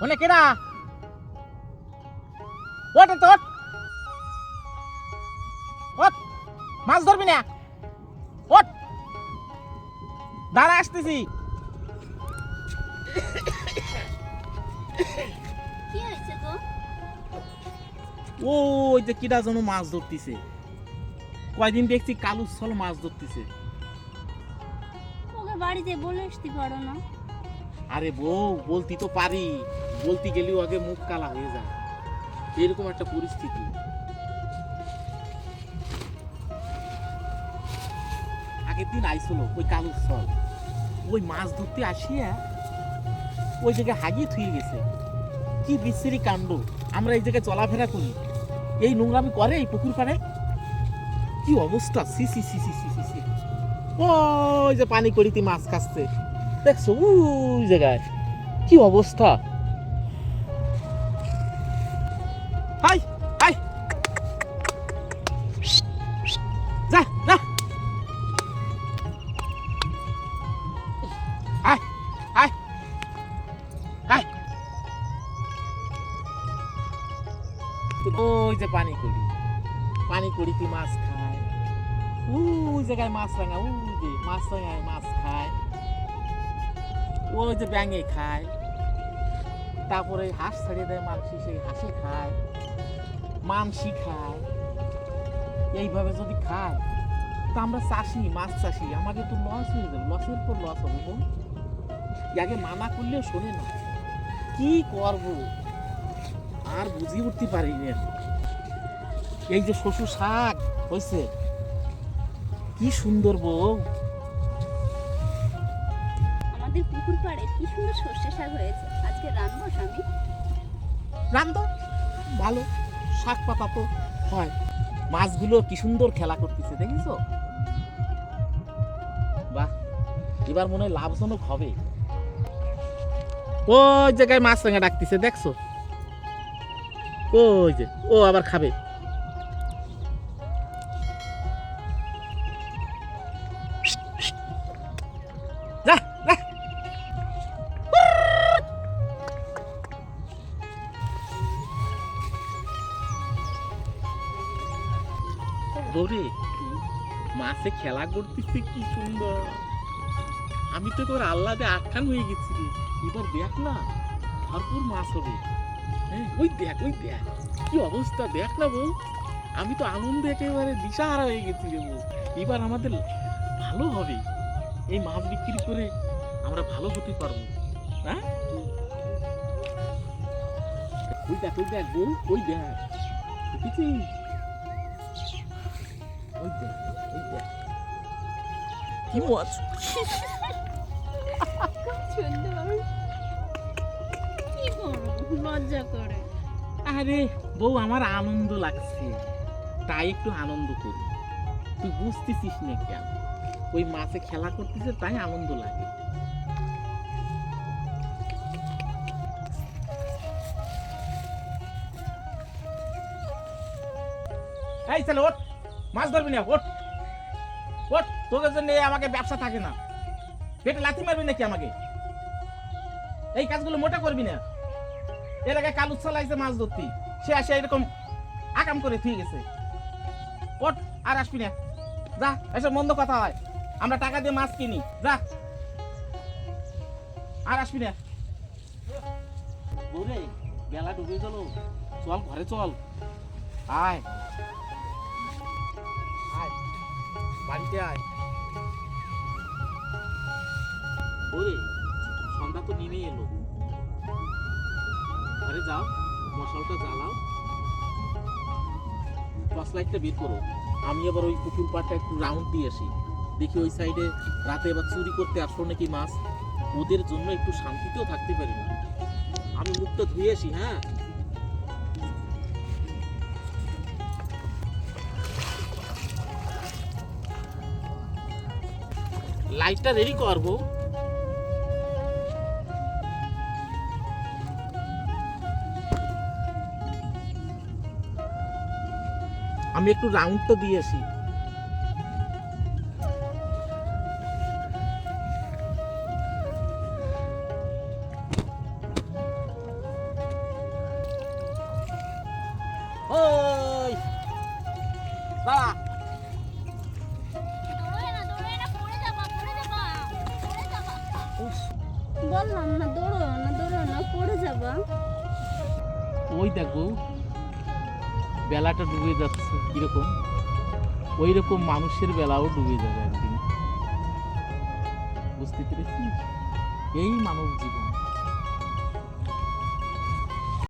One কেডা ওট তো ওট মাছ ধরবি না ওট দাঁড়া আসতেছি কি হয়েছে গো? ওই যে কিডা যেন মাছ ধরতেছে কয়দিন দেখছি কালু ছল মাছ ধরতেছে ওকে বাড়িতে বলে আসতে পারো না? আরে বউ বলতি তো পারি বলতে গেলেও আগে মুখ কালা হয়ে যায় এরকম একটা পরিস্থিতি আগের দিন আইছিল ওই কালু ছল ওই মাছ ধরতে আসিয়া ওই জায়গায় হাগিয়ে থুয়ে গেছে কি বিশ্রী কাণ্ড আমরা এই জায়গায় চলাফেরা করি এই নোংরামি করে এই পুকুর পাড়ে কি অবস্থা সি সি সি সি সি সি সি ওই যে পানি করিতে মাছ খাচ্ছে দেখছো ওই জায়গায় কি অবস্থা হাই হাই যা যা হাই হাই হাই ওই যে পানি করিতে মাছ খায় ওই জায়গায় মাছ রাঙা ওই যে মাছ রাঙায় মাছ খায় ওই যে ব্যাঙে খায় তারপরে হাঁস ছাড়িয়ে দেয় মানসি সেই হাসি খায় মানসি খায় এইভাবে যদি খায় তা আমরা চাষি মাছ চাষি আমাকে তো লস হয়ে যাবে লসের পর লস হবে বল আগে মানা করলেও শোনে না কি করব আর বুঝিয়ে উঠতে পারি না এই যে শ্বশুর শাক হয়েছে কি সুন্দর বউ আমাদের পুকুর পাড়ে কি সুন্দর সর্ষে শাক হয়েছে, আজকে রান্নাবো স্বামী। রান্ধো ভালো শাক পাতা তো হয় মাছগুলো কি সুন্দর খেলা করতেছে দেখেছো বাহ এবার মনে হয় লাভজনক হবে ওই জায়গায় মাছ রাঙা ডাকতেছে দেখছো ওই যে ও আবার খাবে যা যা বৌরে মাছে খেলা করতেছে কি সুন্দর আমি তো তোর আল্লাদে আটকান হয়ে গেছি রে এবার দেখ না ভরপুর মাছ হবে হ্যাঁ ওই দেখ কি অবস্থা দেখ না বউ আমি তো আনন্দে একেবারে দিশাহারা হয়ে গেছি রে বউ এবার আমাদের ভালো হবে এই মাছ বিক্রি করে আমরা ভালো হতে পারবো হ্যাঁ ওই দেখ বউ ওই দেখ দেখেছিস ওই দেখ কি মাছ সুন্দর কি করবো, লজ্জা করে। আরে বউ আমার আনন্দ লাগছে তাই একটু আনন্দ করি তুই বুঝতেছিস না কেন ওই মাছে খেলা করতেছে তাই আনন্দ লাগে এই চলো ওঠ মাছ ধরবি না ওঠ তোদের জন্য আমাকে ব্যবসা থাকে না পেটে লাথি মারবি নাকি আমাকে এই কাজগুলো মোটা করবি না এর আগে কালু চালাইছে মাছ ধরতি সে আসে এরকম আকাম করে ঠিক গেছে ওঠ আর আসবি না যা এসব মন্দ কথা হয় আমরা টাকা দিয়ে মাছ কিনি যা আর আসবি না বৌরে বেলা ডুবে গেল চল ঘরে চল আয় বাড়িতে আয় ওরে সন্ধ্যা তো নেমে এলো ঘরে যাও মশালটা জ্বালাও টর্চ লাইটটা বের করো আমি আবার ওই পুকুর পাড়টা একটু রাউন্ড দিয়ে আসি দেখি ওই সাইডে রাতে এবার চুরি করতে আসলো নাকি মাছ ওদের জন্য একটু শান্তিতেও থাকতে পারি না আমি মুখটা ধুয়ে আসি হ্যাঁ লাইটটা রেডি করবো আমি একটু রাউন্ডটা দিয়ে আসি বললাম না দৌড়ো না পড়ে যাবা। ওই দেখো বেলাটা ডুবে যাচ্ছে কিরকম, ওই রকম মানুষের বেলাও ডুবে যাবে একদিন। বুঝতে পেরেছি? এই মানব জীবন।